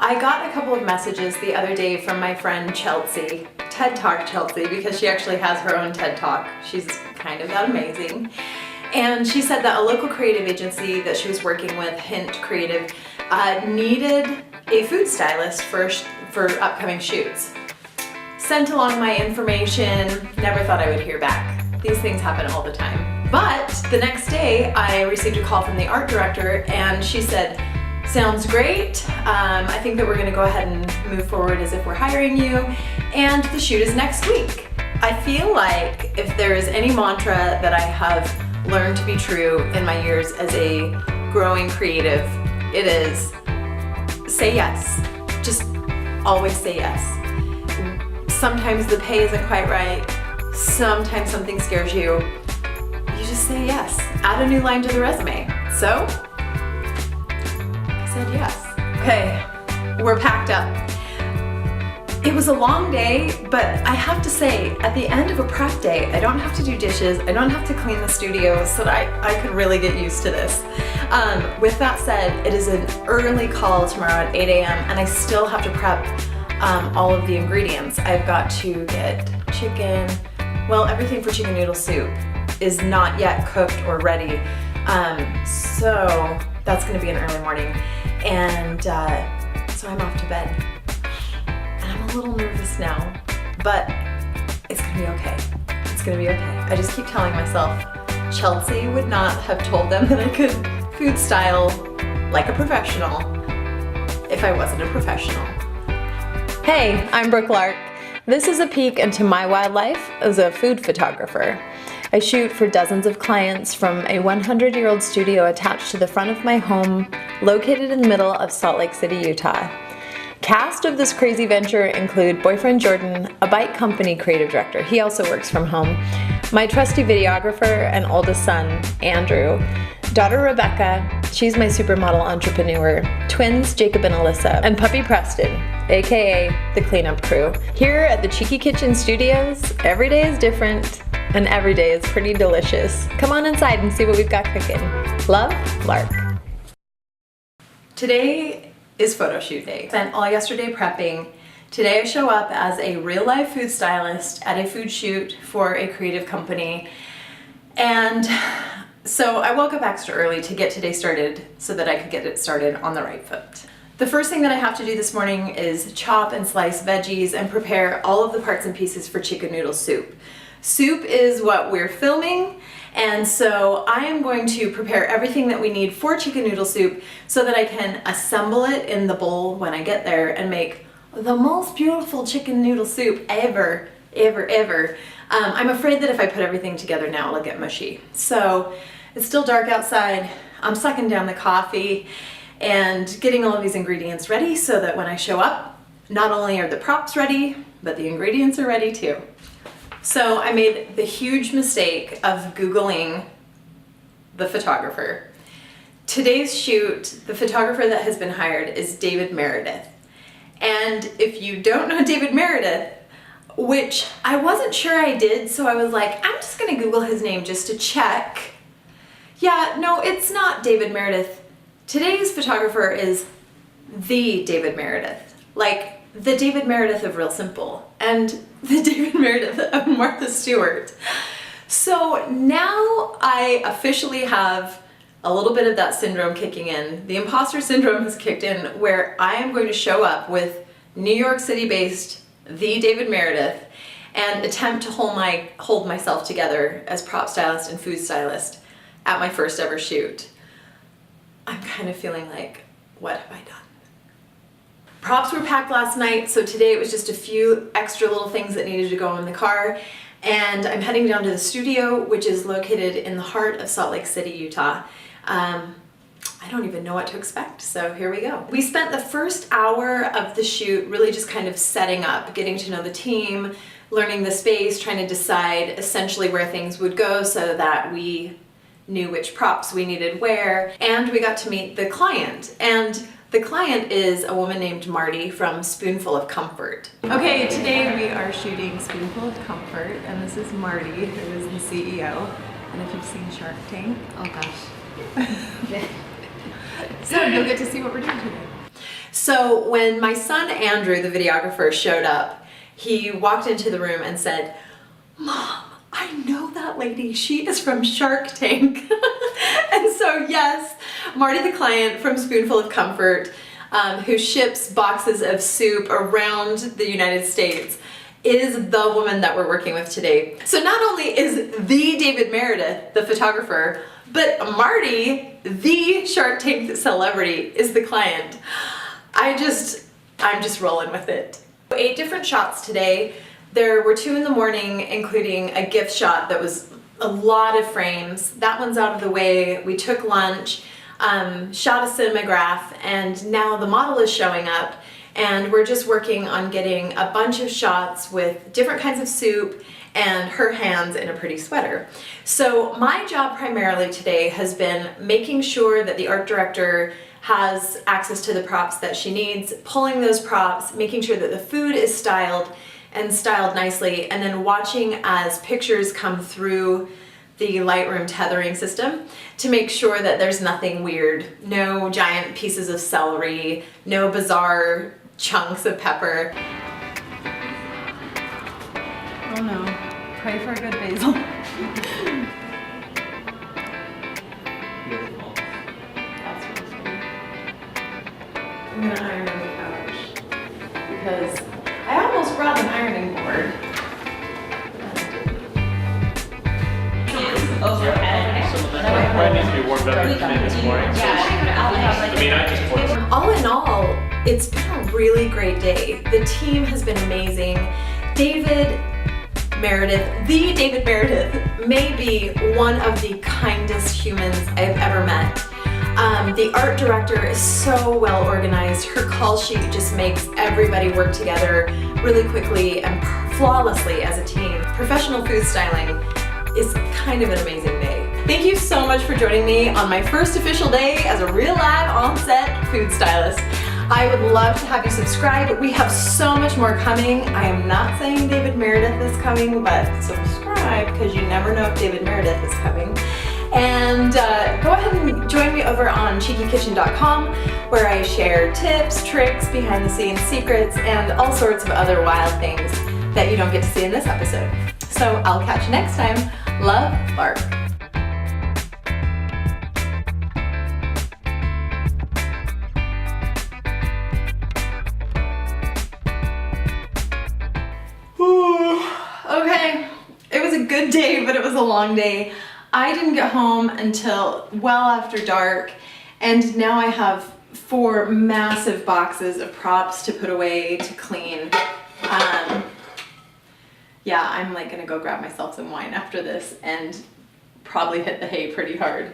I got a couple of messages the other day from my friend Chelsea, TED Talk Chelsea, because she actually has her own TED Talk. She's kind of that amazing. And she said that a local creative agency that she was working with, Hint Creative, needed a food stylist for upcoming shoots. Sent along my information, never thought I would hear back. These things happen all the time. But the next day I received a call from the art director and she said, "Sounds great. I think that we're gonna go ahead and move forward as if we're hiring you, and the shoot is next week." I feel like if there is any mantra that I have learned to be true in my years as a growing creative, it is say yes. Just always say yes. Sometimes the pay isn't quite right. Sometimes something scares you. You just say yes. Add a new line to the resume. So, I said yes. Okay, we're packed up. It was a long day, but I have to say, at the end of a prep day, I don't have to do dishes, I don't have to clean the studio, so that I could really get used to this. With that said, it is an early call tomorrow at 8 a.m. and I still have to prep all of the ingredients. I've got to get chicken, well, everything for chicken noodle soup is not yet cooked or ready. So that's gonna be an early morning. And so I'm off to bed. And I'm a little nervous now, but it's gonna be okay. It's gonna be okay. I just keep telling myself, Chelsea would not have told them that I could food style like a professional if I wasn't a professional. Hey, I'm Brooke Lark. This is a peek into my wildlife as a food photographer. I shoot for dozens of clients from a 100-year-old studio attached to the front of my home, located in the middle of Salt Lake City, Utah. Cast of this crazy venture include boyfriend Jordan, a bike company creative director, he also works from home, my trusty videographer and oldest son, Andrew, daughter Rebecca, she's my supermodel entrepreneur, twins Jacob and Alyssa, and puppy Preston, aka the cleanup crew. Here at the Cheeky Kitchen Studios, every day is different and every day is pretty delicious. Come on inside and see what we've got cooking. Love, Lark. Today is photo shoot day. Spent all yesterday prepping. Today I show up as a real life food stylist at a food shoot for a creative company. And so I woke up extra early to get today started so that I could get it started on the right foot. The first thing that I have to do this morning is chop and slice veggies and prepare all of the parts and pieces for chicken noodle soup. Soup is what we're filming, and so I am going to prepare everything that we need for chicken noodle soup so that I can assemble it in the bowl when I get there and make the most beautiful chicken noodle soup ever, ever, ever. I'm afraid that if I put everything together now, it'll get mushy. So it's still dark outside. I'm sucking down the coffee and getting all of these ingredients ready so that when I show up, not only are the props ready, but the ingredients are ready too. So I made the huge mistake of Googling the photographer. Today's shoot, the photographer that has been hired is David Meredith. And if you don't know David Meredith, which I wasn't sure I did, so I was like, I'm just gonna Google his name just to check. Yeah, no, it's not David Meredith. Today's photographer is the David Meredith. Like, the David Meredith of Real Simple and the David Meredith of Martha Stewart. So now I officially have a little bit of that syndrome kicking in. The imposter syndrome has kicked in where I am going to show up with New York City based the David Meredith and attempt to hold myself together as prop stylist and food stylist at my first ever shoot. I'm kind of feeling like, what have I done? Props were packed last night, so today it was just a few extra little things that needed to go in the car, and I'm heading down to the studio, which is located in the heart of Salt Lake City, Utah. I don't even know what to expect, so here we go. We spent the first hour of the shoot really just kind of setting up, getting to know the team, learning the space, trying to decide essentially where things would go so that we knew which props we needed where, and we got to meet the client. And the client is a woman named Marty from Spoonful of Comfort. Okay, today we are shooting Spoonful of Comfort, and this is Marty, who is the CEO. And if you've seen Shark Tank, Oh gosh. so you'll get to see what we're doing today. So when my son Andrew, the videographer, showed up, he walked into the room and said, "Mom, I know that lady. She is from Shark Tank." And so yes, Marty the client from Spoonful of Comfort, who ships boxes of soup around the United States, is the woman that we're working with today. So not only is the David Meredith the photographer, but Marty, the Shark Tank celebrity, is the client. I'm just rolling with it. 8 different shots today. There were 2 in the morning, including a gift shot that was a lot of frames. That one's out of the way. We took lunch, shot a cinematograph, and now the model is showing up, and we're just working on getting a bunch of shots with different kinds of soup and her hands in a pretty sweater. So my job primarily today has been making sure that the art director has access to the props that she needs, pulling those props, making sure that the food is styled and styled nicely, and then watching as pictures come through the Lightroom tethering system to make sure that there's nothing weird, no giant pieces of celery, no bizarre chunks of pepper. Oh no, pray for a good basil. I'm gonna iron on the couch because I almost brought an ironing board. Probably needs to be warmed up this morning. All in all, it's been a really great day. The team has been amazing. David Meredith, the David Meredith, may be one of the kindest humans I've ever met. The art director is so well organized. Her call sheet just makes everybody work together really quickly and flawlessly as a team. Professional food styling is kind of an amazing day. Thank you so much for joining me on my first official day as a real live on-set food stylist. I would love to have you subscribe. We have so much more coming. I am not saying David Meredith is coming, but subscribe because you never know if David Meredith is coming. And go ahead and join me over on cheekykitchen.com, where I share tips, tricks, behind the scenes secrets, and all sorts of other wild things that you don't get to see in this episode. So I'll catch you next time. Love, Lark. Okay, it was a good day, but it was a long day. I didn't get home until well after dark, and now I have 4 massive boxes of props to put away, to clean. Yeah, I'm like gonna go grab myself some wine after this and probably hit the hay pretty hard.